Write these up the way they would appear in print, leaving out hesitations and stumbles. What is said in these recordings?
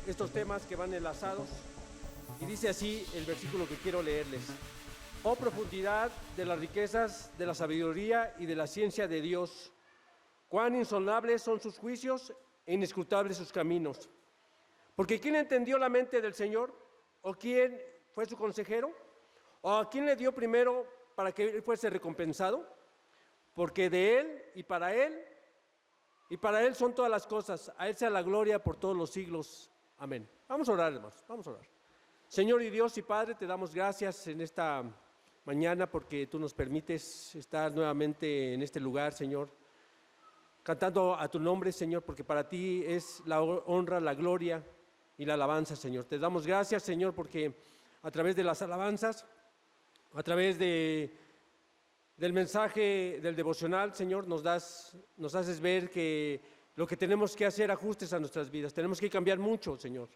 estos temas que van enlazados. Y dice así el versículo que quiero leerles. Oh profundidad de las riquezas, de la sabiduría y de la ciencia de Dios. Cuán insondables son sus juicios e inescrutables sus caminos. Porque ¿quién entendió la mente del Señor? ¿O quién fue su consejero? ¿O a quién le dio primero para que él fuese recompensado? Porque de Él y para Él son todas las cosas. A Él sea la gloria por todos los siglos. Amén. Vamos a orar, hermanos, vamos a orar. Señor y Dios y Padre, te damos gracias en esta mañana porque tú nos permites estar nuevamente en este lugar, Señor, cantando a tu nombre, Señor, porque para ti es la honra, la gloria y la alabanza, Señor. Te damos gracias, Señor, porque a través de las alabanzas, a través del mensaje del devocional, Señor, nos haces ver que lo que tenemos que hacer ajustes a nuestras vidas. Tenemos que cambiar mucho, Señor.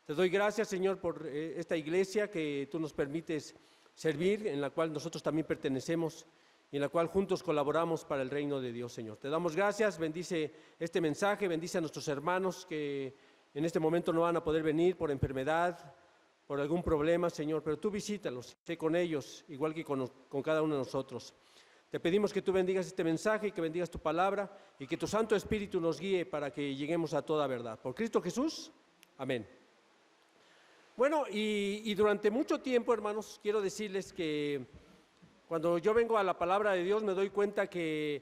Te doy gracias, Señor, por esta iglesia que tú nos permites servir, en la cual nosotros también pertenecemos y en la cual juntos colaboramos para el reino de Dios, Señor. Te damos gracias, bendice este mensaje, bendice a nuestros hermanos que en este momento no van a poder venir por enfermedad, por algún problema, Señor, pero tú visítalos, sé con ellos, igual que con cada uno de nosotros. Te pedimos que tú bendigas este mensaje y que bendigas tu palabra y que tu Santo Espíritu nos guíe para que lleguemos a toda verdad. Por Cristo Jesús, amén. Bueno, y durante mucho tiempo, hermanos, quiero decirles que cuando yo vengo a la palabra de Dios me doy cuenta que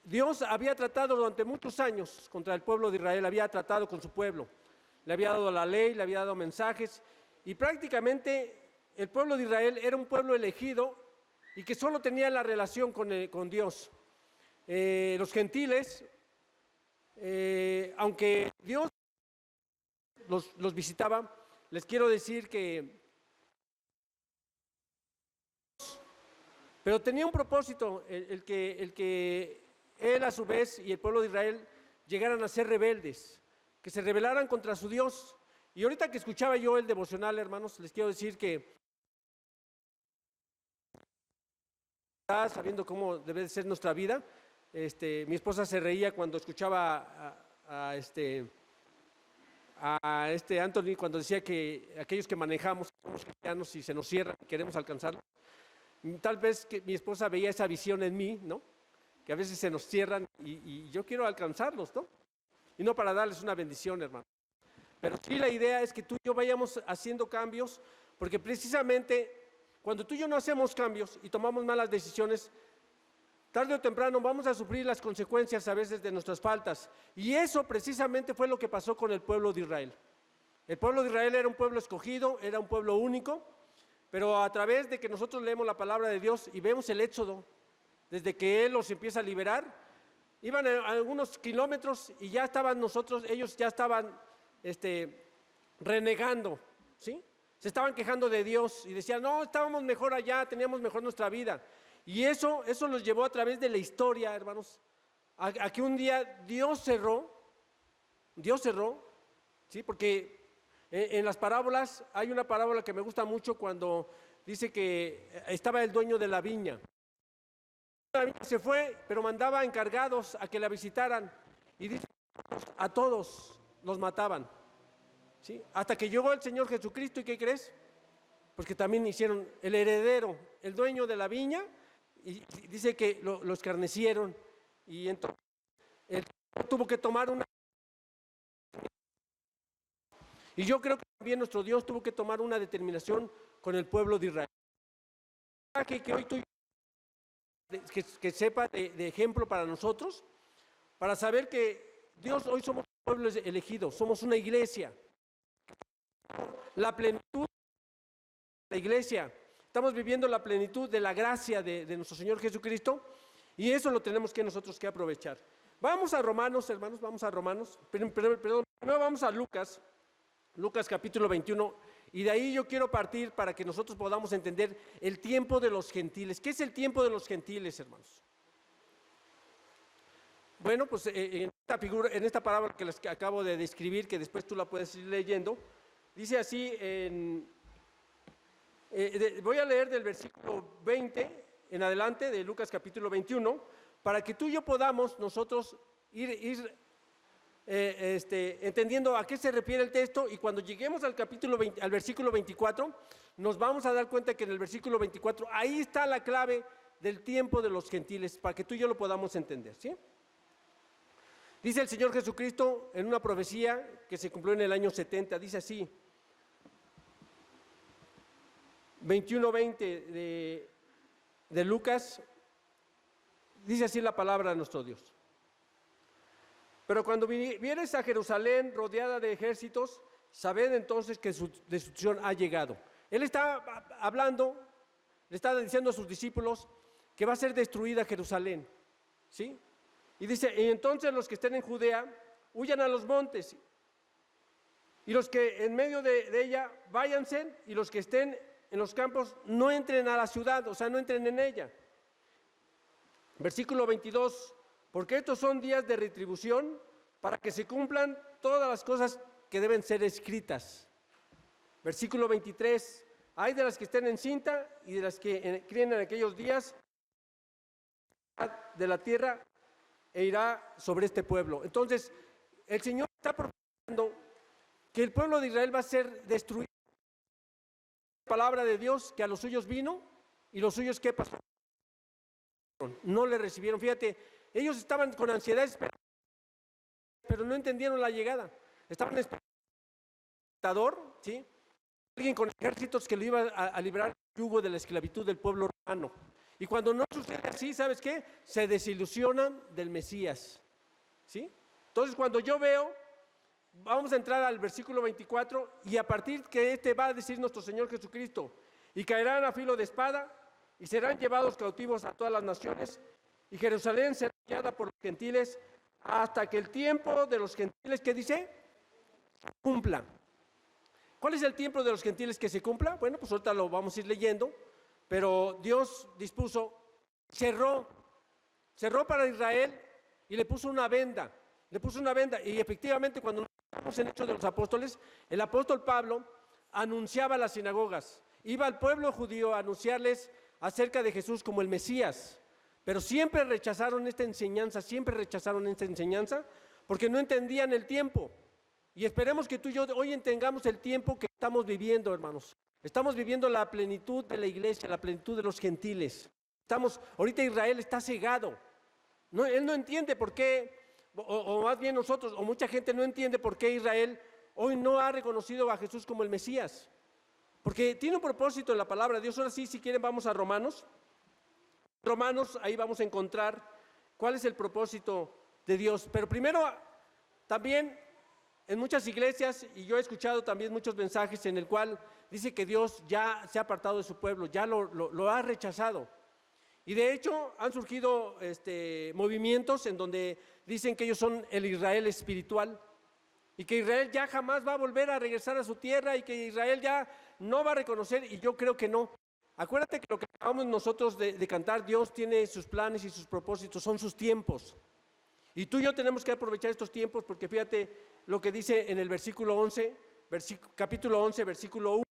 Dios había tratado durante muchos años contra el pueblo de Israel, había tratado con su pueblo, le había dado la ley, le había dado mensajes, y prácticamente el pueblo de Israel era un pueblo elegido y que solo tenía la relación con Dios. Los gentiles, aunque Dios los visitaba, les quiero decir que pero tenía un propósito, el que él a su vez y el pueblo de Israel llegaran a ser rebeldes, que se rebelaran contra su Dios. Y ahorita que escuchaba yo el devocional, hermanos, les quiero decir que sabiendo cómo debe de ser nuestra vida, mi esposa se reía cuando escuchaba a Anthony cuando decía que aquellos que manejamos somos cristianos y se nos cierran y queremos alcanzarlo. Tal vez que mi esposa veía esa visión en mí, ¿no? Que a veces se nos cierran y yo quiero alcanzarlos, ¿no? Y no para darles una bendición, hermano. Pero sí la idea es que tú y yo vayamos haciendo cambios, porque precisamente cuando tú y yo no hacemos cambios y tomamos malas decisiones, tarde o temprano vamos a sufrir las consecuencias a veces de nuestras faltas. Y eso precisamente fue lo que pasó con el pueblo de Israel. El pueblo de Israel era un pueblo escogido, era un pueblo único, pero a través de que nosotros leemos la palabra de Dios y vemos el éxodo, desde que Él los empieza a liberar, iban a algunos kilómetros y ya estaban ellos ya estaban renegando, ¿sí? Se estaban quejando de Dios y decían, no, estábamos mejor allá, teníamos mejor nuestra vida. Y eso los llevó a través de la historia, hermanos, a que un día Dios cerró, ¿sí? Porque en las parábolas, hay una parábola que me gusta mucho cuando dice que estaba el dueño de la viña. La viña se fue, pero mandaba encargados a que la visitaran y dice, a todos los mataban, ¿sí? Hasta que llegó el Señor Jesucristo, ¿y qué crees? Porque también hicieron el heredero, el dueño de la viña, y dice que lo escarnecieron y entonces él tuvo que tomar una. Y yo creo que también nuestro Dios tuvo que tomar una determinación con el pueblo de Israel. Que hoy tú que sepa de ejemplo para nosotros, para saber que Dios hoy somos un pueblo elegido, somos una iglesia. La plenitud de la iglesia, estamos viviendo la plenitud de la gracia de nuestro Señor Jesucristo y eso lo tenemos que nosotros que aprovechar. Vamos a Romanos, hermanos, perdón, primero vamos a Lucas capítulo 21, y de ahí yo quiero partir para que nosotros podamos entender el tiempo de los gentiles. ¿Qué es el tiempo de los gentiles, hermanos? Bueno, pues en esta parábola que les acabo de describir, que después tú la puedes ir leyendo, dice así, voy a leer del versículo 20 en adelante de Lucas capítulo 21, para que tú y yo podamos nosotros ir entendiendo a qué se refiere el texto, y cuando lleguemos al capítulo 20, al versículo 24, nos vamos a dar cuenta que en el versículo 24, ahí está la clave del tiempo de los gentiles, para que tú y yo lo podamos entender, ¿sí? Dice el Señor Jesucristo en una profecía que se cumplió en el año 70, dice así, 21:20 de Lucas, dice así la palabra de nuestro Dios. Pero cuando vieres a Jerusalén rodeada de ejércitos, sabed entonces que su destrucción ha llegado. Él está hablando, le está diciendo a sus discípulos que va a ser destruida Jerusalén, ¿sí? Y dice, y entonces los que estén en Judea, huyan a los montes, y los que en medio de ella, váyanse, y los que estén en los campos, no entren a la ciudad, o sea, no entren en ella. Versículo 22, porque estos son días de retribución para que se cumplan todas las cosas que deben ser escritas. Versículo 23, hay de las que estén encinta y de las que críen en aquellos días de la tierra e irá sobre este pueblo. Entonces, el Señor está profetizando que el pueblo de Israel va a ser destruido. La palabra de Dios, que a los suyos vino, y los suyos, ¿qué pasó? No le recibieron. Fíjate, ellos estaban con ansiedad esperando, pero no entendieron la llegada. Estaban esperando, ¿sí? Alguien con ejércitos que lo iba a librar del yugo de la esclavitud del pueblo romano. Y cuando no sucede así, ¿sabes qué? Se desilusionan del Mesías, ¿sí? Entonces, cuando yo veo, vamos a entrar al versículo 24, y a partir que va a decir nuestro Señor Jesucristo, y caerán a filo de espada, y serán llevados cautivos a todas las naciones, y Jerusalén será guiada por los gentiles, hasta que el tiempo de los gentiles, ¿qué dice? Cumpla. ¿Cuál es el tiempo de los gentiles que se cumpla? Bueno, pues ahorita lo vamos a ir leyendo, pero Dios dispuso, cerró para Israel y le puso una venda, y efectivamente cuando estamos en Hechos de los Apóstoles, el apóstol Pablo anunciaba a las sinagogas, iba al pueblo judío a anunciarles acerca de Jesús como el Mesías, pero siempre rechazaron esta enseñanza, porque no entendían el tiempo. Y esperemos que tú y yo hoy entendamos el tiempo que estamos viviendo, hermanos. Estamos viviendo la plenitud de la iglesia, la plenitud de los gentiles. Ahorita Israel está cegado. No, él no entiende por qué, o más bien nosotros, o mucha gente no entiende por qué Israel hoy no ha reconocido a Jesús como el Mesías. Porque tiene un propósito en la palabra de Dios. Ahora sí, si quieren, vamos a Romanos. Romanos, ahí vamos a encontrar cuál es el propósito de Dios. Pero primero, también en muchas iglesias, y yo he escuchado también muchos mensajes en el cual dice que Dios ya se ha apartado de su pueblo, ya lo ha rechazado. Y de hecho han surgido movimientos en donde dicen que ellos son el Israel espiritual, y que Israel ya jamás va a volver a regresar a su tierra, y que Israel ya no va a reconocer, y yo creo que no. Acuérdate que lo que acabamos nosotros de cantar, Dios tiene sus planes y sus propósitos, son sus tiempos. Y tú y yo tenemos que aprovechar estos tiempos, porque fíjate lo que dice en el versículo 11, capítulo 11, versículo 1.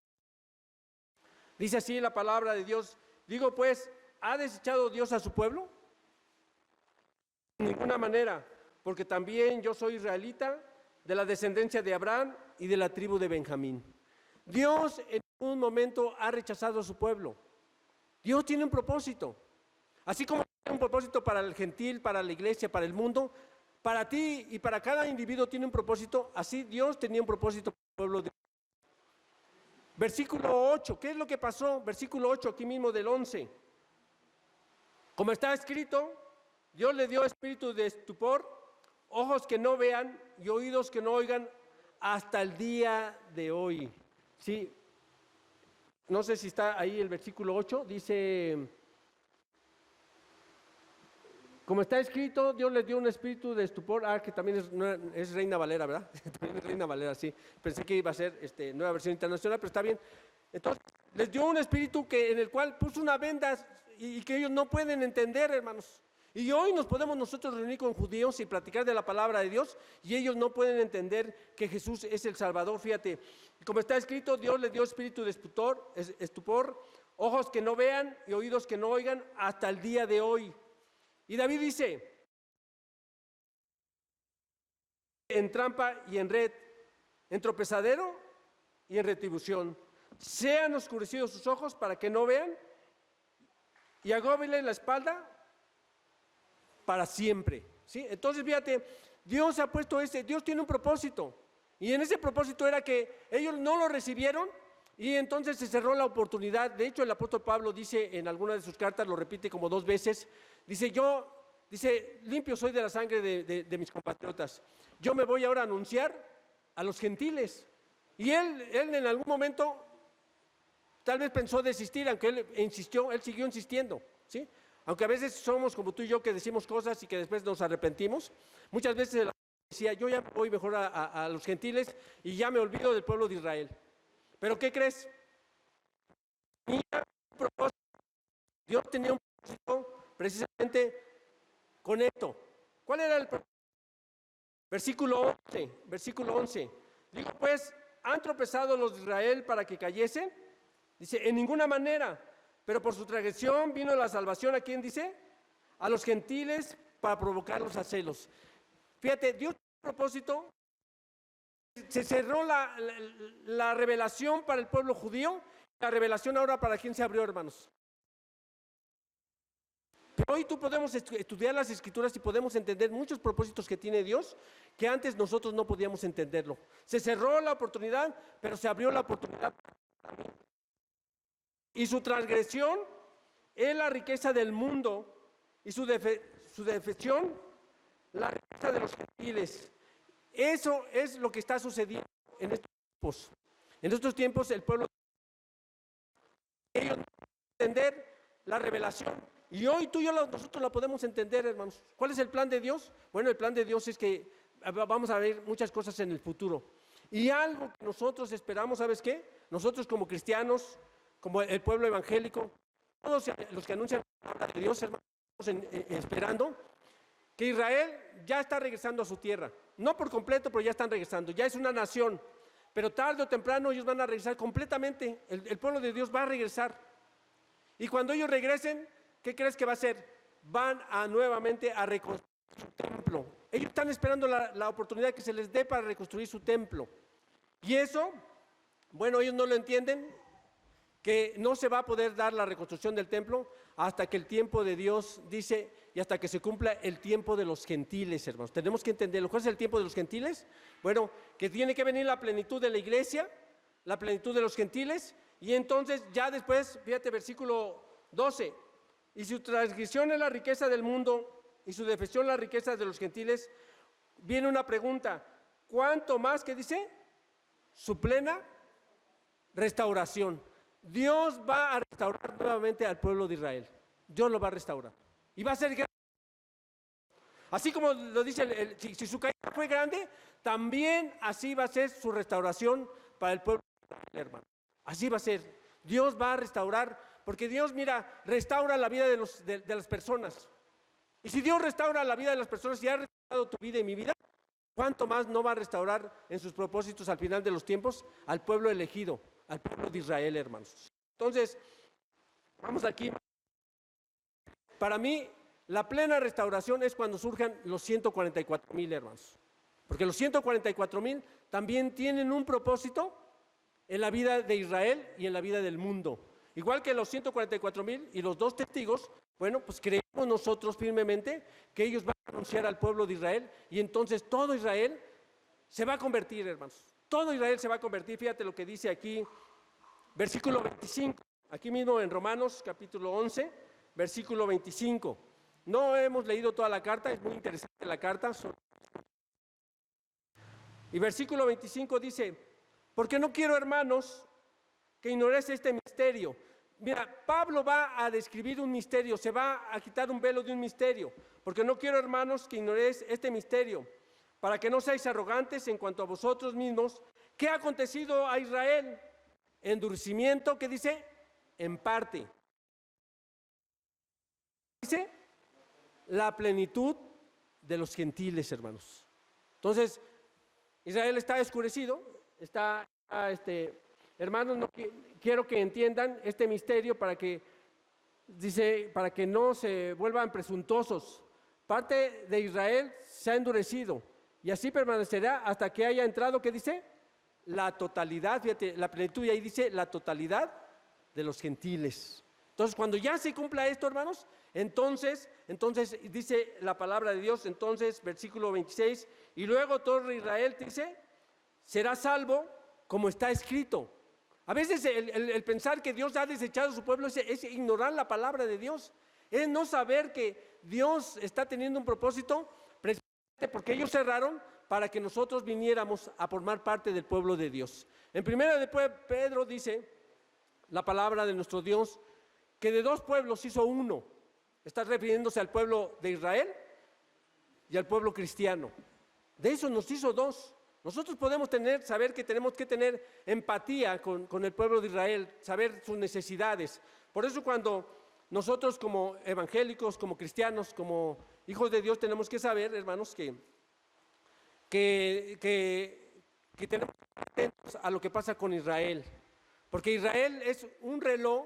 Dice así la palabra de Dios, digo pues, ¿ha desechado Dios a su pueblo? De ninguna manera, porque también yo soy israelita, de la descendencia de Abraham y de la tribu de Benjamín. Dios en un momento ha rechazado a su pueblo. Dios tiene un propósito. Así como tiene un propósito para el gentil, para la iglesia, para el mundo, para ti y para cada individuo tiene un propósito, así Dios tenía un propósito para el pueblo de Dios. Versículo 8, ¿qué es lo que pasó? Versículo 8, aquí mismo del 11. Como está escrito, Dios le dio espíritu de estupor, ojos que no vean y oídos que no oigan hasta el día de hoy. Sí, no sé si está ahí el versículo 8, dice, como está escrito, Dios les dio un espíritu de estupor, que también es Reina Valera, ¿verdad? También es Reina Valera, sí. Pensé que iba a ser nueva versión internacional, pero está bien. Entonces, les dio un espíritu en el cual puso una venda y que ellos no pueden entender, hermanos. Y hoy nos podemos nosotros reunir con judíos y platicar de la palabra de Dios, y ellos no pueden entender que Jesús es el Salvador. Fíjate, como está escrito, Dios les dio espíritu de estupor, ojos que no vean y oídos que no oigan hasta el día de hoy. Y David dice, en trampa y en red, en tropezadero y en retribución. Sean oscurecidos sus ojos para que no vean y agóbenle la espalda para siempre. ¿Sí? Entonces, fíjate, Dios ha puesto Dios tiene un propósito. Y en ese propósito era que ellos no lo recibieron y entonces se cerró la oportunidad. De hecho, el apóstol Pablo dice en alguna de sus cartas, lo repite como 2 veces, dice, limpio soy de la sangre de mis compatriotas. Yo me voy ahora a anunciar a los gentiles. Y él en algún momento tal vez pensó desistir, aunque él siguió insistiendo, ¿sí? Aunque a veces somos como tú y yo que decimos cosas y que después nos arrepentimos. Muchas veces él decía, yo ya voy mejor a los gentiles y ya me olvido del pueblo de Israel. Pero ¿qué crees? Dios tenía un propósito precisamente con esto. ¿Cuál era el propósito? Versículo 11. Digo, pues, ¿han tropezado los de Israel para que cayesen? Dice, en ninguna manera, pero por su transgresión vino la salvación. ¿A quién dice? A los gentiles para provocarlos a celos. Fíjate, Dios tiene un propósito. Se cerró la revelación para el pueblo judío. La revelación ahora para quién se abrió, hermanos. Pero hoy tú podemos estudiar las Escrituras y podemos entender muchos propósitos que tiene Dios que antes nosotros no podíamos entenderlo. Se cerró la oportunidad, pero se abrió la oportunidad. Y su transgresión es la riqueza del mundo y su defección la riqueza de los gentiles. Eso es lo que está sucediendo en estos tiempos. En estos tiempos el pueblo, ellos no pueden entender la revelación. Y hoy tú y yo nosotros la podemos entender, hermanos. ¿Cuál es el plan de Dios? Bueno, el plan de Dios es que vamos a ver muchas cosas en el futuro. Y algo que nosotros esperamos, ¿sabes qué? Nosotros como cristianos, como el pueblo evangélico, todos los que anuncian la palabra de Dios, hermanos, esperando que Israel ya está regresando a su tierra. No por completo, pero ya están regresando. Ya es una nación. Pero tarde o temprano ellos van a regresar completamente. El pueblo de Dios va a regresar. Y cuando ellos regresen, ¿qué crees que va a hacer? Van nuevamente a reconstruir su templo. Ellos están esperando la oportunidad que se les dé para reconstruir su templo. Y eso, bueno, ellos no lo entienden, que no se va a poder dar la reconstrucción del templo hasta que el tiempo de Dios dice, y hasta que se cumpla el tiempo de los gentiles, hermanos. Tenemos que entenderlo. ¿Cuál es el tiempo de los gentiles? Bueno, que tiene que venir la plenitud de la iglesia, la plenitud de los gentiles, y entonces ya después, fíjate, versículo 12, y su transgresión es la riqueza del mundo, y su defección la riqueza de los gentiles. Viene una pregunta, ¿cuánto más, qué dice? Su plena restauración. Dios va a restaurar nuevamente al pueblo de Israel. Dios lo va a restaurar. Y va a ser grande. Así como lo dice, si su caída fue grande, también así va a ser su restauración para el pueblo de Israel, hermano. Así va a ser. Dios va a restaurar, porque Dios, mira, restaura la vida de las personas. Y si Dios restaura la vida de las personas y ha restaurado tu vida y mi vida, ¿cuánto más no va a restaurar en sus propósitos al final de los tiempos al pueblo elegido, al pueblo de Israel, hermanos? Entonces, vamos aquí. Para mí, la plena restauración es cuando surjan los 144,000, hermanos. Porque los 144,000 también tienen un propósito en la vida de Israel y en la vida del mundo. Igual que los 144,000 y los 2 testigos, bueno, pues creemos nosotros firmemente que ellos van a anunciar al pueblo de Israel y entonces todo Israel se va a convertir, hermanos. Todo Israel se va a convertir. Fíjate lo que dice aquí, versículo 25, aquí mismo en Romanos capítulo 11, versículo 25. No hemos leído toda la carta, es muy interesante la carta. Y versículo 25 dice, porque no quiero, hermanos, que ignoréis este misterio. Mira, Pablo va a describir un misterio, se va a quitar un velo de un misterio, porque no quiero, hermanos, que ignoréis este misterio, para que no seáis arrogantes en cuanto a vosotros mismos. ¿Qué ha acontecido a Israel? Endurecimiento, ¿qué dice? En parte. Dice, la plenitud de los gentiles, hermanos. Entonces, Israel está oscurecido, hermanos, no quiero que entiendan este misterio para que no se vuelvan presuntuosos. Parte de Israel se ha endurecido y así permanecerá hasta que haya entrado, ¿qué dice? La totalidad, fíjate, la plenitud, y ahí dice la totalidad de los gentiles. Entonces, cuando ya se cumpla esto, hermanos, entonces dice la palabra de Dios, entonces, versículo 26, y luego todo Israel, dice, será salvo como está escrito. A veces el pensar que Dios ha desechado a su pueblo es ignorar la palabra de Dios, es no saber que Dios está teniendo un propósito precisamente porque ellos cerraron para que nosotros viniéramos a formar parte del pueblo de Dios. En primera de Pedro dice la palabra de nuestro Dios que de dos pueblos hizo uno. Está refiriéndose al pueblo de Israel y al pueblo cristiano. De eso nos hizo dos. Nosotros podemos saber que tenemos que tener empatía con el pueblo de Israel, saber sus necesidades. Por eso cuando nosotros como evangélicos, como cristianos, como hijos de Dios tenemos que saber, hermanos, que tenemos que estar atentos a lo que pasa con Israel. Porque Israel es un reloj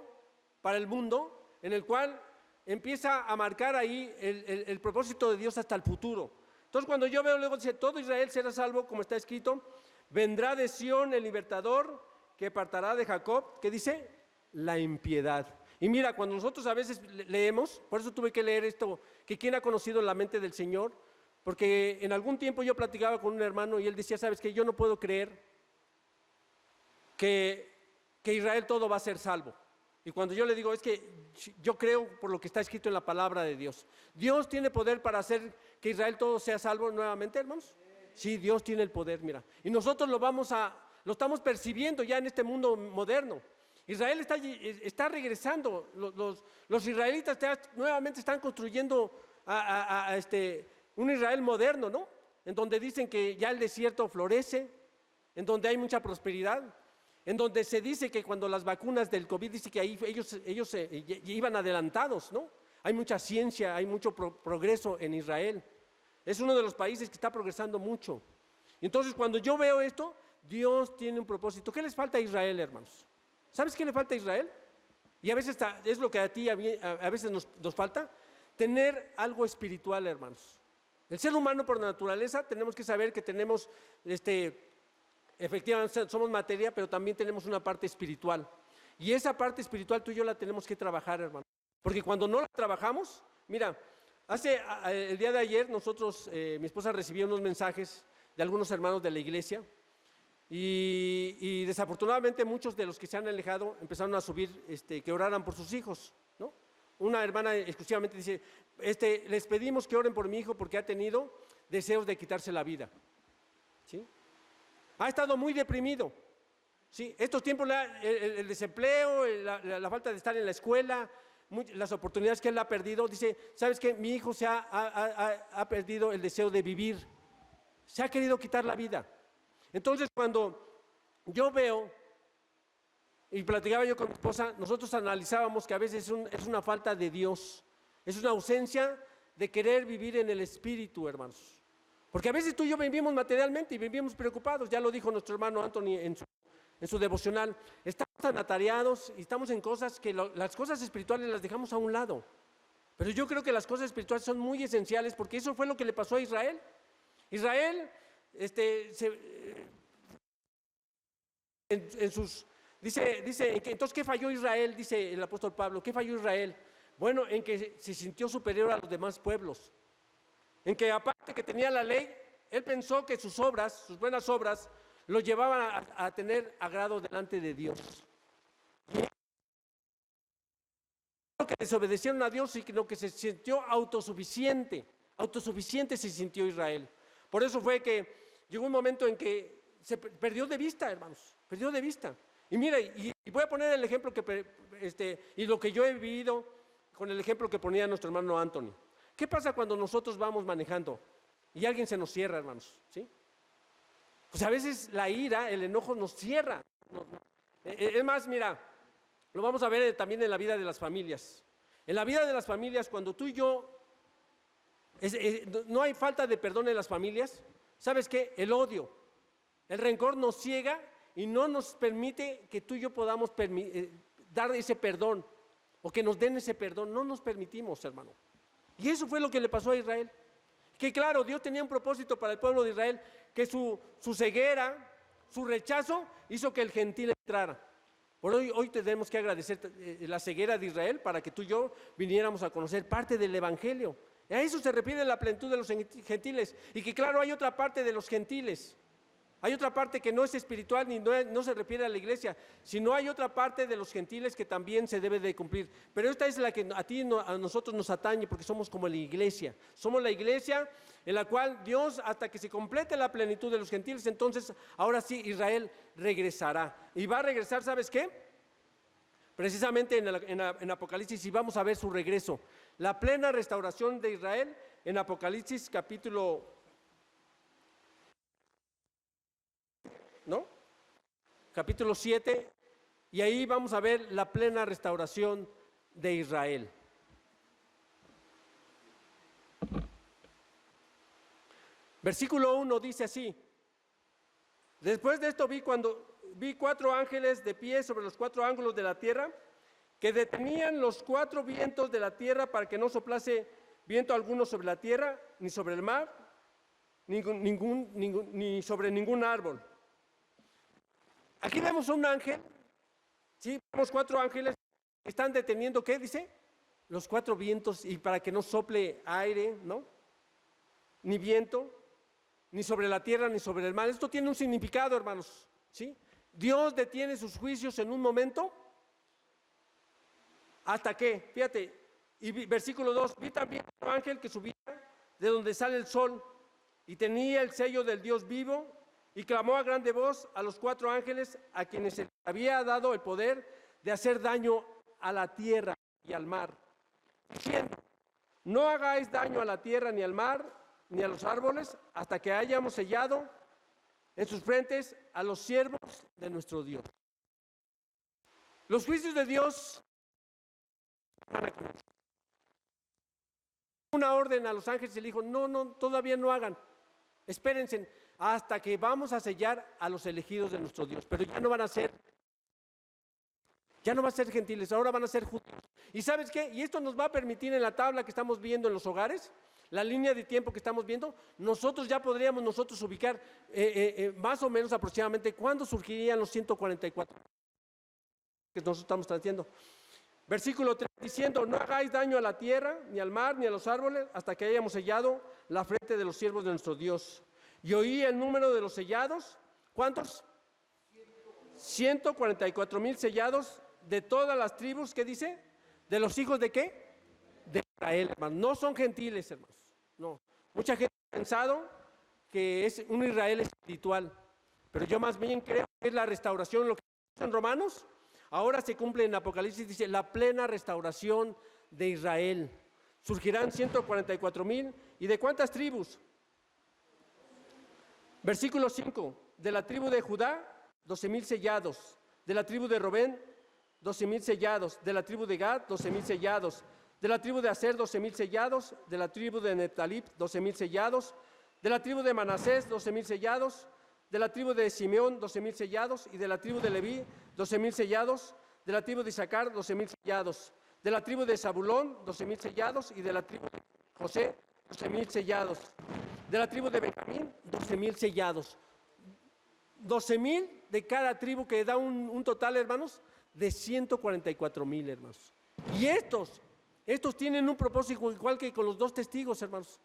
para el mundo en el cual empieza a marcar ahí el propósito de Dios hasta el futuro. Entonces cuando yo veo luego dice, todo Israel será salvo, como está escrito, vendrá de Sión el libertador que apartará de Jacob, ¿qué dice? La impiedad. Y mira, cuando nosotros a veces leemos, por eso tuve que leer esto, que quién ha conocido la mente del Señor, porque en algún tiempo yo platicaba con un hermano y él decía, ¿sabes qué? Yo no puedo creer que Israel todo va a ser salvo. Y cuando yo le digo, es que yo creo por lo que está escrito en la palabra de Dios. ¿Dios tiene poder para hacer que Israel todo sea salvo nuevamente, hermanos? Sí, Dios tiene el poder, mira. Y nosotros lo estamos percibiendo ya en este mundo moderno. Israel está regresando. Los israelitas nuevamente están construyendo un Israel moderno, ¿no? En donde dicen que ya el desierto florece, en donde hay mucha prosperidad, en donde se dice que cuando las vacunas del COVID, dice que ahí ellos iban adelantados, ¿no? Hay mucha ciencia, hay mucho progreso en Israel. Es uno de los países que está progresando mucho. Entonces, cuando yo veo esto, Dios tiene un propósito. ¿Qué les falta a Israel, hermanos? ¿Sabes qué le falta a Israel? Y a veces es lo que a ti a veces nos falta, tener algo espiritual, hermanos. El ser humano por naturaleza tenemos que saber que tenemos efectivamente somos materia, pero también tenemos una parte espiritual. Y esa parte espiritual tú y yo la tenemos que trabajar, hermano. Porque cuando no la trabajamos, mira, el día de ayer nosotros, mi esposa recibió unos mensajes de algunos hermanos de la iglesia y desafortunadamente muchos de los que se han alejado empezaron a subir que oraran por sus hijos, ¿no? Una hermana exclusivamente dice, les pedimos que oren por mi hijo porque ha tenido deseos de quitarse la vida, ¿sí? Ha estado muy deprimido, ¿sí? Estos tiempos, el desempleo, la falta de estar en la escuela, las oportunidades que él ha perdido, dice, ¿sabes qué? Mi hijo ha perdido el deseo de vivir, se ha querido quitar la vida. Entonces, cuando yo veo, y platicaba yo con mi esposa, nosotros analizábamos que a veces es una falta de Dios, es una ausencia de querer vivir en el Espíritu, hermanos. Porque a veces tú y yo vivimos materialmente y vivimos preocupados, ya lo dijo nuestro hermano Anthony en su devocional, estamos tan atareados y estamos en cosas que las cosas espirituales las dejamos a un lado. Pero yo creo que las cosas espirituales son muy esenciales porque eso fue lo que le pasó a Israel. Israel, dice, entonces, ¿qué falló Israel? Dice el apóstol Pablo, ¿qué falló Israel? Bueno, en que se sintió superior a los demás pueblos. En que aparte que tenía la ley, él pensó que sus obras, sus buenas obras, lo llevaban a tener agrado delante de Dios. No que desobedecieron a Dios, sino que se sintió autosuficiente se sintió Israel. Por eso fue que llegó un momento en que se perdió de vista, hermanos, perdió de vista. Y mira, y voy a poner el ejemplo y lo que yo he vivido con el ejemplo que ponía nuestro hermano Anthony. ¿Qué pasa cuando nosotros vamos manejando y alguien se nos cierra, hermanos? ¿Sí? Pues a veces la ira, el enojo nos cierra. Es más, mira, lo vamos a ver también en la vida de las familias. En la vida de las familias, cuando tú y yo, no hay falta de perdón en las familias, ¿sabes qué? El odio, el rencor nos ciega y no nos permite que tú y yo podamos dar ese perdón o que nos den ese perdón. No nos permitimos, hermano. Y eso fue lo que le pasó a Israel. Que claro, Dios tenía un propósito para el pueblo de Israel, que su ceguera, su rechazo, hizo que el gentil entrara. Por hoy tenemos que agradecer la ceguera de Israel para que tú y yo viniéramos a conocer parte del Evangelio. A eso se refiere la plenitud de los gentiles. Y que claro, hay otra parte de los gentiles. Hay otra parte que no es espiritual ni no se refiere a la iglesia, sino hay otra parte de los gentiles que también se debe de cumplir. Pero esta es la que a nosotros nos atañe, porque somos como la iglesia. Somos la iglesia en la cual Dios, hasta que se complete la plenitud de los gentiles, entonces ahora sí Israel regresará. Y va a regresar, ¿sabes qué? Precisamente en Apocalipsis, y vamos a ver su regreso. La plena restauración de Israel en Apocalipsis capítulo... ¿no? Capítulo 7, y ahí vamos a ver la plena restauración de Israel. Versículo 1 dice así: después de esto vi 4 ángeles de pie sobre los 4 ángulos de la tierra, que detenían los 4 vientos de la tierra para que no soplase viento alguno sobre la tierra, ni sobre el mar, ni sobre ningún árbol. Aquí vemos un ángel, ¿sí? Vemos 4 ángeles que están deteniendo, ¿qué dice? Los 4 vientos, y para que no sople aire, ¿no? Ni viento, ni sobre la tierra, ni sobre el mar. Esto tiene un significado, hermanos, ¿sí? Dios detiene sus juicios en un momento, ¿hasta qué? Fíjate, y versículo 2, vi también un ángel que subía de donde sale el sol, y tenía el sello del Dios vivo, y clamó a grande voz a los 4 ángeles a quienes se les había dado el poder de hacer daño a la tierra y al mar, diciendo: no hagáis daño a la tierra ni al mar ni a los árboles hasta que hayamos sellado en sus frentes a los siervos de nuestro Dios. Los juicios de Dios van a comenzar. Una orden a los ángeles y le dijo: no, todavía no hagan, espérense hasta que vamos a sellar a los elegidos de nuestro Dios. Pero ya no van a ser gentiles, ahora van a ser judíos. ¿Y sabes qué? Y esto nos va a permitir, en la tabla que estamos viendo en los hogares, la línea de tiempo que estamos viendo, nosotros ya podríamos ubicar más o menos aproximadamente cuándo surgirían los 144 que nosotros estamos traduciendo. Versículo 3, diciendo: no hagáis daño a la tierra, ni al mar, ni a los árboles, hasta que hayamos sellado la frente de los siervos de nuestro Dios. Y oí el número de los sellados. ¿Cuántos? 144,000 sellados de todas las tribus. ¿Qué dice? ¿De los hijos de qué? De Israel, hermanos. No son gentiles, hermanos. No. Mucha gente ha pensado que es un Israel espiritual, pero yo más bien creo que es la restauración, lo que dice en Romanos. Ahora se cumple en Apocalipsis, dice: la plena restauración de Israel. Surgirán 144,000. ¿Y de cuántas tribus? Versículo 5, de la tribu de Judá, 12,000 sellados. De la tribu de Robén, 12,000 sellados. De la tribu de Gad, 12,000 sellados. De la tribu de Aser, 12,000 sellados. De la tribu de Neftalí, 12,000 sellados. De la tribu de Manasés, 12,000 sellados. De la tribu de Simeón, 12,000 sellados. Y de la tribu de Leví, 12,000 sellados. De la tribu de Isaacar, 12,000 sellados. De la tribu de Zabulón, 12,000 sellados. Y de la tribu de José, 12,000 sellados. De la tribu de Benjamín, 12,000 sellados. 12,000 de cada tribu, que da un total, hermanos, de 144,000, hermanos. Y estos tienen un propósito igual que con los 2 testigos, hermanos,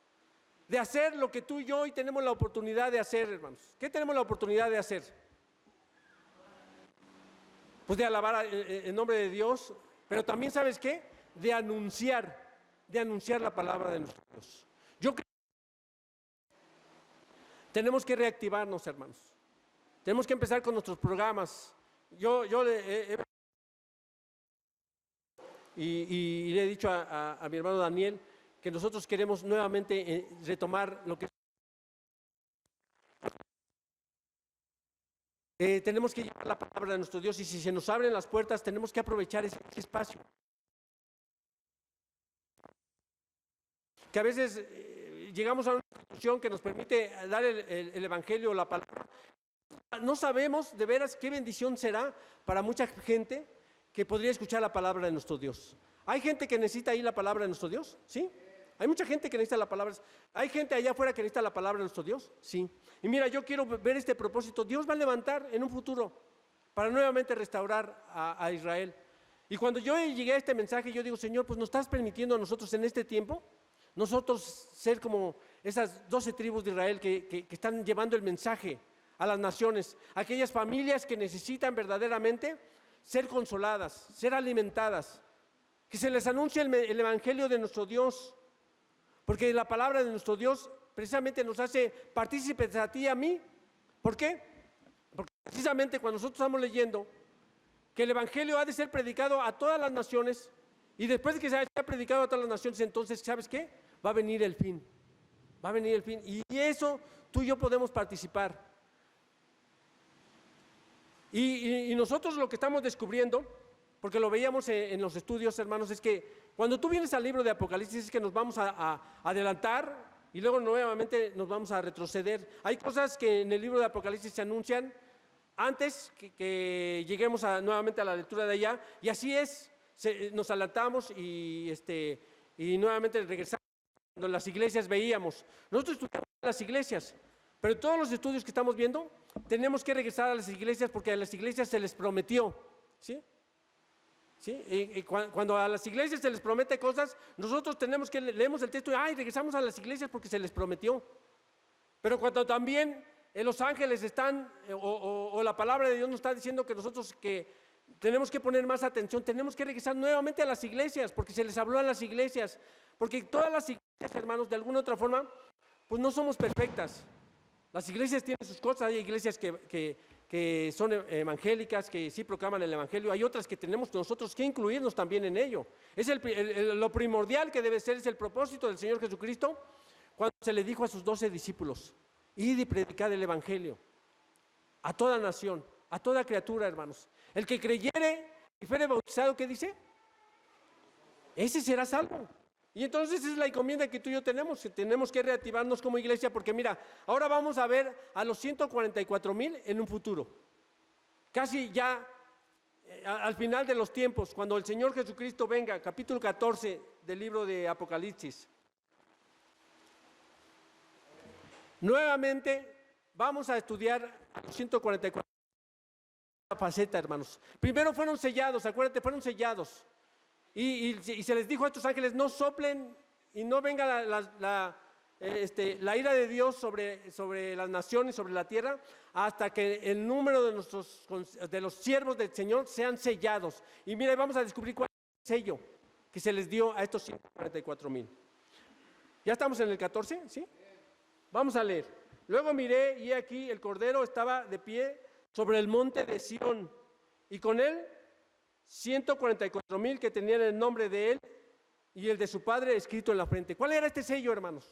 de hacer lo que tú y yo hoy tenemos la oportunidad de hacer, hermanos. ¿Qué tenemos la oportunidad de hacer? Pues de alabar en nombre de Dios, pero también, ¿sabes qué? De anunciar la palabra de nuestro Dios. Yo creo que tenemos que reactivarnos, hermanos. Tenemos que empezar con nuestros programas. Yo le he dicho a mi hermano Daniel que nosotros queremos nuevamente retomar lo que tenemos que llevar la palabra de nuestro Dios, y si se nos abren las puertas tenemos que aprovechar ese espacio. Que a veces llegamos a una institución que nos permite dar el evangelio o la palabra. No sabemos de veras qué bendición será para mucha gente que podría escuchar la palabra de nuestro Dios. ¿Hay gente que necesita ahí la palabra de nuestro Dios? ¿Sí? Hay mucha gente que necesita la palabra. ¿Hay gente allá afuera que necesita la palabra de nuestro Dios? Sí. Y mira, yo quiero ver este propósito. Dios va a levantar en un futuro para nuevamente restaurar a Israel. Y cuando yo llegué a este mensaje, yo digo, Señor, pues nos estás permitiendo a nosotros en este tiempo, nosotros ser como esas 12 tribus de Israel que están llevando el mensaje a las naciones, aquellas familias que necesitan verdaderamente ser consoladas, ser alimentadas, que se les anuncie el evangelio de nuestro Dios, porque la palabra de nuestro Dios precisamente nos hace partícipes a ti y a mí. ¿Por qué? Porque precisamente cuando nosotros estamos leyendo que el evangelio ha de ser predicado a todas las naciones, y después de que se haya predicado a todas las naciones, entonces, ¿sabes qué? Va a venir el fin. Va a venir el fin. Y eso tú y yo podemos participar. Y nosotros lo que estamos descubriendo, porque lo veíamos en los estudios, hermanos, es que cuando tú vienes al libro de Apocalipsis es que nos vamos a adelantar y luego nuevamente nos vamos a retroceder. Hay cosas que en el libro de Apocalipsis se anuncian antes que lleguemos nuevamente a la lectura de allá, y así es, nos adelantamos y nuevamente regresamos. Cuando en las iglesias veíamos, nosotros estudiamos en las iglesias, pero todos los estudios que estamos viendo, tenemos que regresar a las iglesias porque a las iglesias se les prometió, ¿sí? ¿Sí? Y cuando a las iglesias se les promete cosas, nosotros tenemos que leemos el texto y regresamos a las iglesias porque se les prometió. Pero cuando también los ángeles están, o la palabra de Dios nos está diciendo que nosotros que tenemos que poner más atención, tenemos que regresar nuevamente a las iglesias, porque se les habló a las iglesias, porque todas las iglesias, hermanos, de alguna u otra forma, pues no somos perfectas. Las iglesias tienen sus cosas, hay iglesias que son evangélicas, que sí proclaman el evangelio, hay otras que tenemos nosotros que incluirnos también en ello. Es lo primordial que debe ser, es el propósito del Señor Jesucristo, cuando se le dijo a sus 12 discípulos, id y predicad el evangelio a toda nación, a toda criatura, hermanos. El que creyere y fuere bautizado, ¿qué dice? Ese será salvo. Y entonces esa es la encomienda que tú y yo tenemos, que tenemos que reactivarnos como iglesia, porque mira, ahora vamos a ver a los 144,000 en un futuro. Casi ya al final de los tiempos, cuando el Señor Jesucristo venga, capítulo 14 del libro de Apocalipsis. Nuevamente vamos a estudiar a los 144 faceta, hermanos. Primero fueron sellados, acuérdate, fueron sellados. Y se les dijo a estos ángeles, no soplen y no venga la ira de Dios sobre las naciones, sobre la tierra, hasta que el número de los siervos del Señor sean sellados. Y mira, vamos a descubrir cuál es el sello que se les dio a estos 144,000. ¿Ya estamos en el 14? ¿Sí? Vamos a leer. Luego miré y aquí el Cordero estaba de pie sobre el monte de Sión, y con él 144,000 que tenían el nombre de él y el de su padre escrito en la frente. ¿Cuál era este sello, hermanos?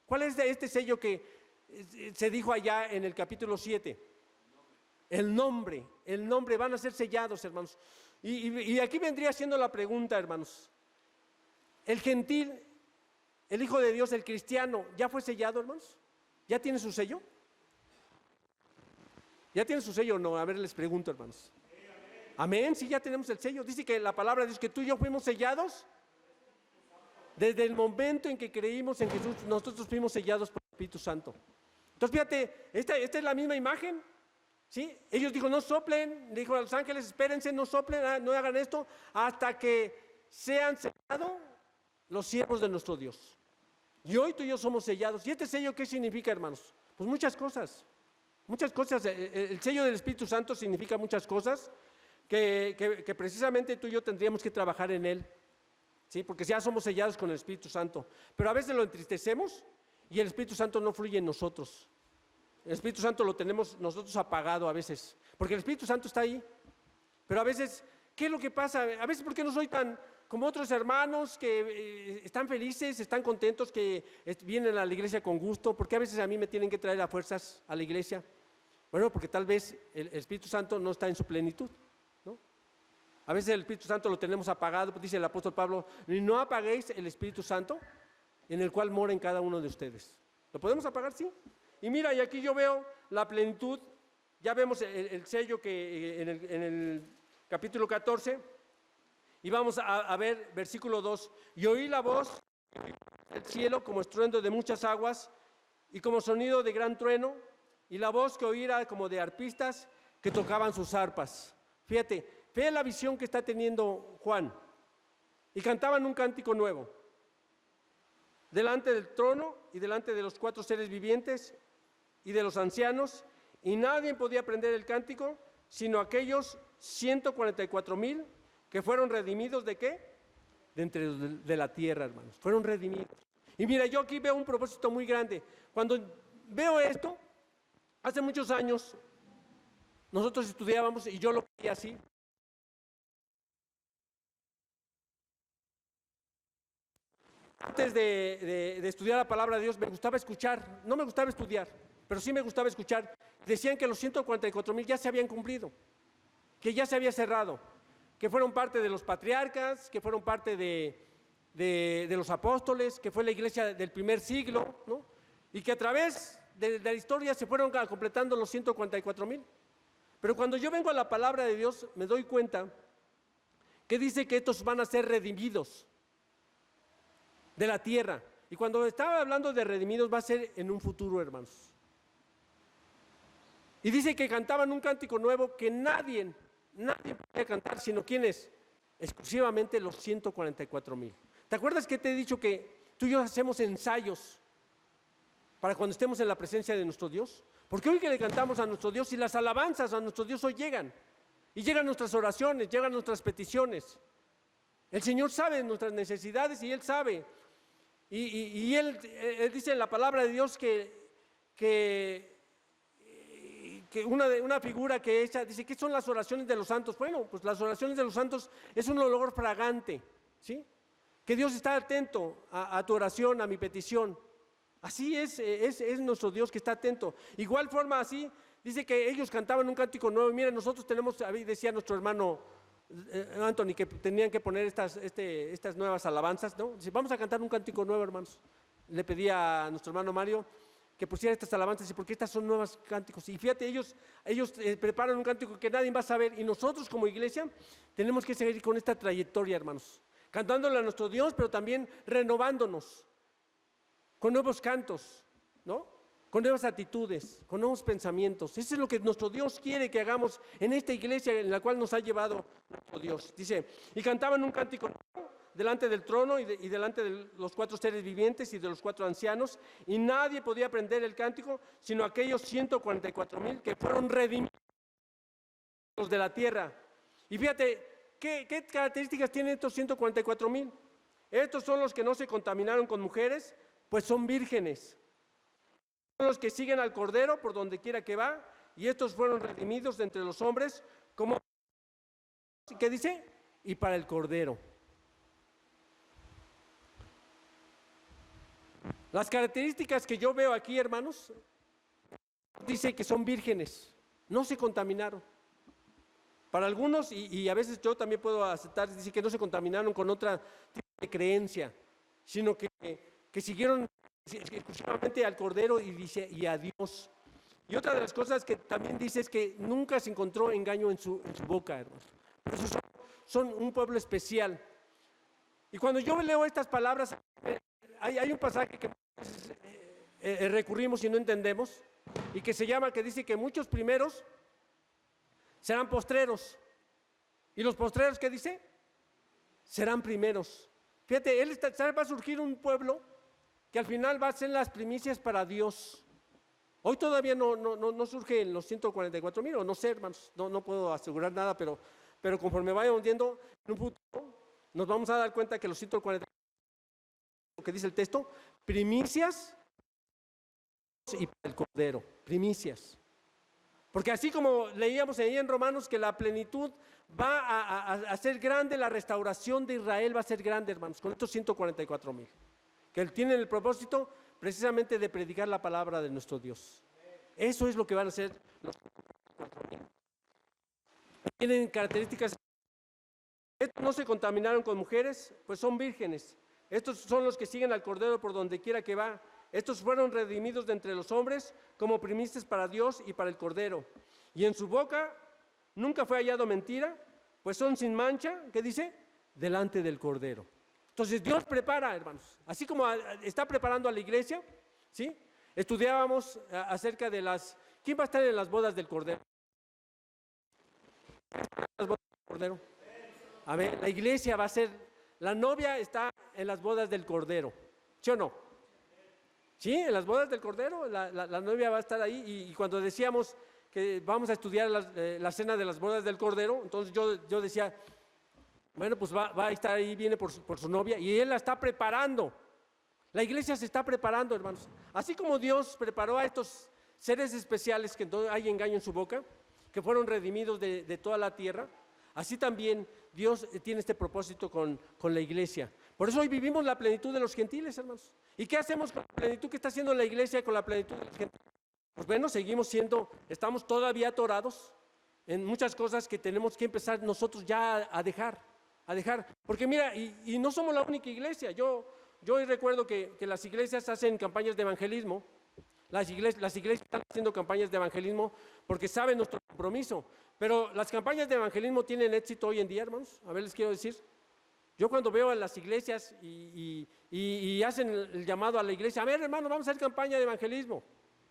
¿Cuál es este sello que se dijo allá en el capítulo 7? El nombre, van a ser sellados, hermanos. Y aquí vendría siendo la pregunta, hermanos. ¿El gentil, el Hijo de Dios, el cristiano, ya fue sellado, hermanos? ¿Ya tiene su sello? ¿Ya tiene su sello o no? A ver, les pregunto, hermanos. Amén, sí, ya tenemos el sello. Dice que la palabra dice que tú y yo fuimos sellados. Desde el momento en que creímos en Jesús, nosotros fuimos sellados por el Espíritu Santo. Entonces, fíjate, esta es la misma imagen, ¿sí? Ellos dijo, no soplen, dijo a los ángeles, espérense, no soplen, no hagan esto, hasta que sean sellados los siervos de nuestro Dios. Y hoy tú y yo somos sellados. ¿Y este sello qué significa, hermanos? Pues muchas cosas. Muchas cosas. El sello del Espíritu Santo significa muchas cosas que precisamente tú y yo tendríamos que trabajar en él. ¿Sí? Porque ya somos sellados con el Espíritu Santo. Pero a veces lo entristecemos y el Espíritu Santo no fluye en nosotros. El Espíritu Santo lo tenemos nosotros apagado a veces. Porque el Espíritu Santo está ahí. Pero a veces, ¿qué es lo que pasa? A veces, ¿por qué no soy tan como otros hermanos que están felices, están contentos, que vienen a la iglesia con gusto? ¿Por qué a veces a mí me tienen que traer a fuerzas a la iglesia? Bueno, porque tal vez el Espíritu Santo no está en su plenitud, ¿no? A veces el Espíritu Santo lo tenemos apagado, dice el apóstol Pablo, y no apaguéis el Espíritu Santo en el cual mora en cada uno de ustedes. ¿Lo podemos apagar? Sí. Y mira, y aquí yo veo la plenitud, ya vemos el sello que en el capítulo 14, y vamos a ver versículo 2, y oí la voz del cielo como estruendo de muchas aguas y como sonido de gran trueno, y la voz que oí era como de arpistas que tocaban sus arpas. Fíjate, ve la visión que está teniendo Juan. Y cantaban un cántico nuevo, delante del trono y delante de los 4 seres vivientes y de los ancianos, y nadie podía aprender el cántico, sino aquellos 144,000 que fueron redimidos ¿de qué? De la tierra, hermanos. Fueron redimidos. Y mira, yo aquí veo un propósito muy grande. Cuando veo esto, hace muchos años, nosotros estudiábamos, y yo lo veía así. Antes de estudiar la palabra de Dios, me gustaba escuchar. No me gustaba estudiar, pero sí me gustaba escuchar. Decían que los 144,000 ya se habían cumplido, que ya se había cerrado, que fueron parte de los patriarcas, que fueron parte de los apóstoles, que fue la iglesia del primer siglo, ¿no? Y que a través de la historia se fueron completando los 144,000. Pero cuando yo vengo a la palabra de Dios, me doy cuenta que dice que estos van a ser redimidos de la tierra. Y cuando estaba hablando de redimidos, va a ser en un futuro, hermanos. Y dice que cantaban un cántico nuevo que nadie podía cantar, sino ¿quiénes? Exclusivamente los 144,000. ¿Te acuerdas que te he dicho que tú y yo hacemos ensayos para cuando estemos en la presencia de nuestro Dios? Porque hoy que le cantamos a nuestro Dios y las alabanzas a nuestro Dios hoy llegan. Y llegan nuestras oraciones, llegan nuestras peticiones. El Señor sabe nuestras necesidades y Él sabe. Y él dice en la palabra de Dios que una figura que ella dice, ¿qué son las oraciones de los santos? Bueno, pues las oraciones de los santos es un olor fragante, ¿sí? Que Dios está atento a tu oración, a mi petición. Así es nuestro Dios que está atento. Igual forma así, dice que ellos cantaban un cántico nuevo. Mira, nosotros tenemos, decía nuestro hermano Anthony, que tenían que poner estas nuevas alabanzas, ¿no? Dice, vamos a cantar un cántico nuevo, hermanos. Le pedí a nuestro hermano Mario que pusiera estas alabanzas, porque estas son nuevos cánticos. Y fíjate, ellos preparan un cántico que nadie va a saber, y nosotros como iglesia tenemos que seguir con esta trayectoria, hermanos, cantándole a nuestro Dios, pero también renovándonos con nuevos cantos, ¿no? Con nuevas actitudes, con nuevos pensamientos. Eso es lo que nuestro Dios quiere que hagamos en esta iglesia en la cual nos ha llevado nuestro Dios. Dice, y cantaban un cántico delante del trono y delante de los 4 seres vivientes y de los 4 ancianos, y nadie podía aprender el cántico, sino aquellos 144,000 que fueron redimidos de la tierra. Y fíjate, ¿qué características tienen estos 144,000? Estos son los que no se contaminaron con mujeres, pues son vírgenes. Son los que siguen al Cordero por donde quiera que va, y estos fueron redimidos de entre los hombres, como, ¿qué dice? Y para el Cordero. Las características que yo veo aquí, hermanos, dice que son vírgenes, no se contaminaron. Para algunos, y a veces yo también puedo aceptar, dice que no se contaminaron con otra tipo de creencia, sino que siguieron exclusivamente al Cordero y a Dios. Y otra de las cosas que también dice es que nunca se encontró engaño en su boca, hermanos. Por eso son un pueblo especial. Y cuando yo leo estas palabras, hay un pasaje que recurrimos y no entendemos, y que dice que muchos primeros serán postreros. ¿Y los postreros qué dice? Serán primeros. Fíjate, va a surgir un pueblo que al final va a ser las primicias para Dios. Hoy todavía no surge en los 144,000, o no sé, hermanos, no puedo asegurar nada, pero conforme vayamos viendo, en un futuro nos vamos a dar cuenta que los 144,000, lo que dice el texto, primicias y para el Cordero, primicias. Porque así como leíamos ahí en Romanos que la plenitud va a ser grande, la restauración de Israel va a ser grande, hermanos, con estos 144,000. Que tienen el propósito precisamente de predicar la palabra de nuestro Dios. Eso es lo que van a hacer los 144,000. Tienen características. Estos no se contaminaron con mujeres, pues son vírgenes. Estos son los que siguen al Cordero por donde quiera que va. Estos fueron redimidos de entre los hombres como primicias para Dios y para el Cordero. Y en su boca nunca fue hallado mentira, pues son sin mancha, ¿qué dice? Delante del Cordero. Entonces Dios prepara, hermanos, así como está preparando a la iglesia, ¿sí? Estudiábamos acerca de ¿quién va a estar en las bodas del Cordero? Las bodas del Cordero. A ver, la iglesia va a ser, la novia está en las bodas del Cordero, ¿sí o no? Sí, en las bodas del Cordero, la novia va a estar ahí, y cuando decíamos que vamos a estudiar la cena de las bodas del Cordero, entonces yo decía, bueno, pues va a estar ahí, viene por su novia, y Él la está preparando. La iglesia se está preparando, hermanos. Así como Dios preparó a estos seres especiales que no hay engaño en su boca, que fueron redimidos de toda la tierra, así también Dios tiene este propósito con la iglesia. Por eso hoy vivimos la plenitud de los gentiles, hermanos. ¿Y qué hacemos con la plenitud que está haciendo la iglesia con la plenitud de los gentiles? Pues bueno, estamos todavía atorados en muchas cosas que tenemos que empezar nosotros ya a dejar. Porque mira, y no somos la única iglesia. Yo hoy recuerdo que las iglesias hacen campañas de evangelismo. Las iglesias están haciendo campañas de evangelismo porque saben nuestro compromiso. Pero las campañas de evangelismo tienen éxito hoy en día, hermanos. A ver, les quiero decir. Yo cuando veo a las iglesias y hacen el llamado a la iglesia, a ver, hermano, vamos a hacer campaña de evangelismo.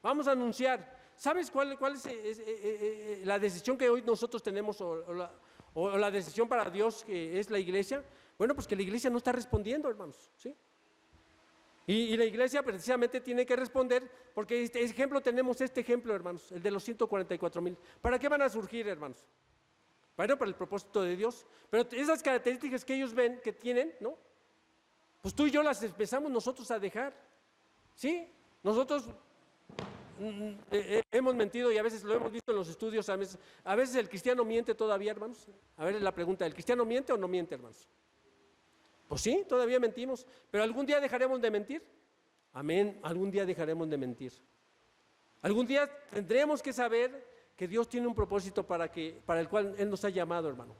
Vamos a anunciar. ¿Sabes cuál es la decisión que hoy nosotros tenemos o la decisión para Dios que es la iglesia? Bueno, pues que la iglesia no está respondiendo, hermanos, ¿sí? Y la iglesia precisamente tiene que responder, porque tenemos este ejemplo, hermanos, el de los 144,000. ¿Para qué van a surgir, hermanos? Bueno, para el propósito de Dios. Pero esas características que ellos ven, que tienen, ¿no? Pues tú y yo las empezamos nosotros a dejar, ¿sí? Nosotros hemos mentido y a veces lo hemos visto en los estudios, a veces el cristiano miente todavía, hermanos. A ver, la pregunta, ¿el cristiano miente o no miente, hermanos? Pues sí, todavía mentimos, pero algún día dejaremos de mentir. Amén, algún día dejaremos de mentir. Algún día tendremos que saber que Dios tiene un propósito para el cual Él nos ha llamado, hermano.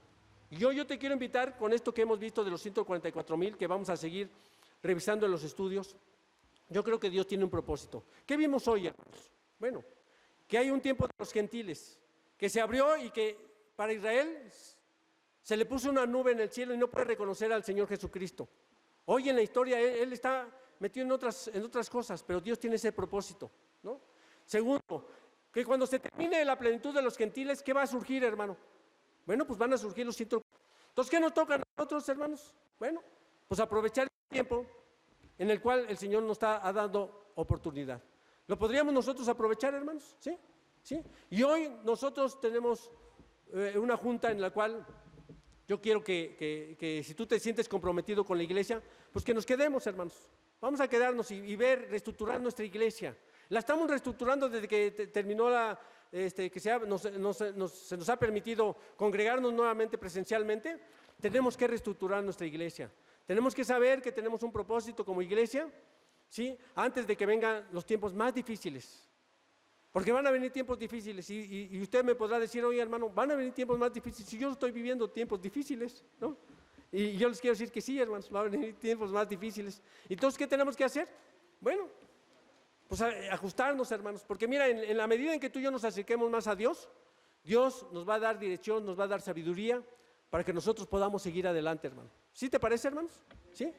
Y yo te quiero invitar con esto que hemos visto de los 144,000, que vamos a seguir revisando en los estudios. Yo creo que Dios tiene un propósito. ¿Qué vimos hoy, hermanos? Bueno, que hay un tiempo de los gentiles, que se abrió y que para Israel se le puso una nube en el cielo y no puede reconocer al Señor Jesucristo. Hoy en la historia Él está metido en otras cosas, pero Dios tiene ese propósito, ¿no? Segundo, que cuando se termine la plenitud de los gentiles, ¿qué va a surgir, hermano? Bueno, pues van a surgir los 100. Entonces, ¿qué nos toca a nosotros, hermanos? Bueno, pues aprovechar el tiempo en el cual el Señor nos está dando oportunidad. ¿Lo podríamos nosotros aprovechar, hermanos? ¿Sí? ¿Sí? Y hoy nosotros tenemos una junta en la cual yo quiero que si tú te sientes comprometido con la iglesia, pues que nos quedemos, hermanos. Vamos a quedarnos y reestructurar nuestra iglesia. La estamos reestructurando desde que terminó que se nos ha permitido congregarnos nuevamente presencialmente. Tenemos que reestructurar nuestra iglesia. Tenemos que saber que tenemos un propósito como iglesia, ¿sí? Antes de que vengan los tiempos más difíciles. Porque van a venir tiempos difíciles y usted me podrá decir, oye, hermano, van a venir tiempos más difíciles. Si yo estoy viviendo tiempos difíciles, ¿no? Y yo les quiero decir que sí, hermanos, van a venir tiempos más difíciles. Entonces, ¿qué tenemos que hacer? Bueno, pues ajustarnos, hermanos. Porque mira, en la medida en que tú y yo nos acerquemos más a Dios, Dios nos va a dar dirección, nos va a dar sabiduría para que nosotros podamos seguir adelante, hermano. ¿Sí te parece, hermanos? ¿Sí?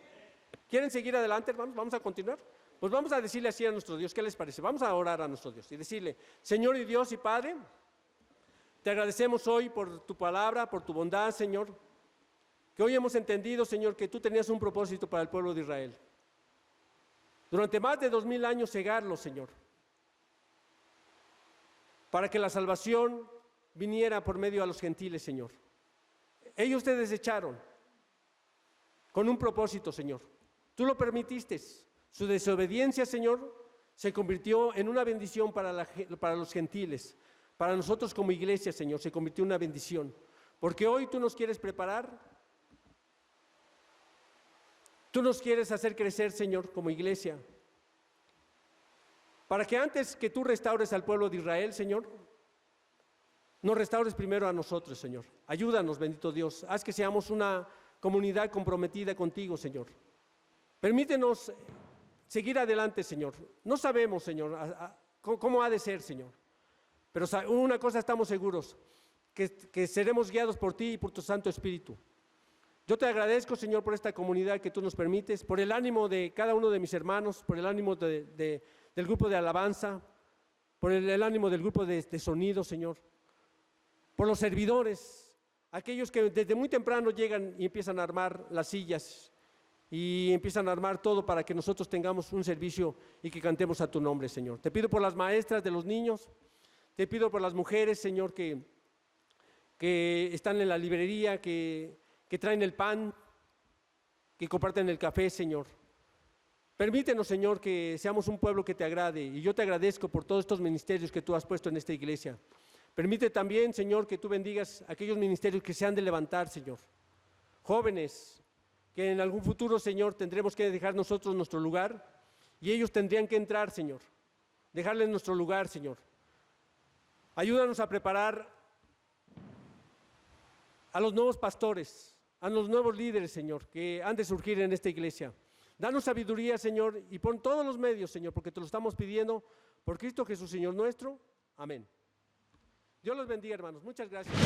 ¿Quieren seguir adelante, hermanos? ¿Vamos a continuar? Pues vamos a decirle así a nuestro Dios, ¿qué les parece? Vamos a orar a nuestro Dios y decirle, Señor y Dios y Padre, te agradecemos hoy por tu palabra, por tu bondad, Señor, que hoy hemos entendido, Señor, que tú tenías un propósito para el pueblo de Israel. Durante más de 2000 años cegarlo, Señor, para que la salvación viniera por medio a los gentiles, Señor. Ellos te desecharon con un propósito, Señor. Tú lo permitiste. Su desobediencia, Señor, se convirtió en una bendición para los gentiles. Para nosotros como iglesia, Señor, se convirtió en una bendición. Porque hoy tú nos quieres preparar. Tú nos quieres hacer crecer, Señor, como iglesia. Para que antes que tú restaures al pueblo de Israel, Señor, nos restaures primero a nosotros, Señor. Ayúdanos, bendito Dios. Haz que seamos una comunidad comprometida contigo, Señor. Permítenos seguir adelante, Señor. No sabemos, Señor, cómo ha de ser, Señor. Pero una cosa estamos seguros, que seremos guiados por ti y por tu Santo Espíritu. Yo te agradezco, Señor, por esta comunidad que tú nos permites, por el ánimo de cada uno de mis hermanos, por el ánimo del grupo de alabanza, por el ánimo del grupo de sonido, Señor, por los servidores, aquellos que desde muy temprano llegan y empiezan a armar las sillas y empiezan a armar todo para que nosotros tengamos un servicio y que cantemos a tu nombre, Señor. Te pido por las maestras de los niños, te pido por las mujeres, Señor, que están en la librería, que traen el pan, que comparten el café, Señor. Permítenos, Señor, que seamos un pueblo que te agrade, y yo te agradezco por todos estos ministerios que tú has puesto en esta iglesia. Permite también, Señor, que tú bendigas aquellos ministerios que se han de levantar, Señor. Jóvenes, que en algún futuro, Señor, tendremos que dejar nosotros nuestro lugar, y ellos tendrían que entrar, Señor. Dejarles nuestro lugar, Señor. Ayúdanos a preparar a los nuevos pastores, a los nuevos líderes, Señor, que han de surgir en esta iglesia. Danos sabiduría, Señor, y pon todos los medios, Señor, porque te lo estamos pidiendo por Cristo Jesús, Señor nuestro. Amén. Dios los bendiga, hermanos. Muchas gracias.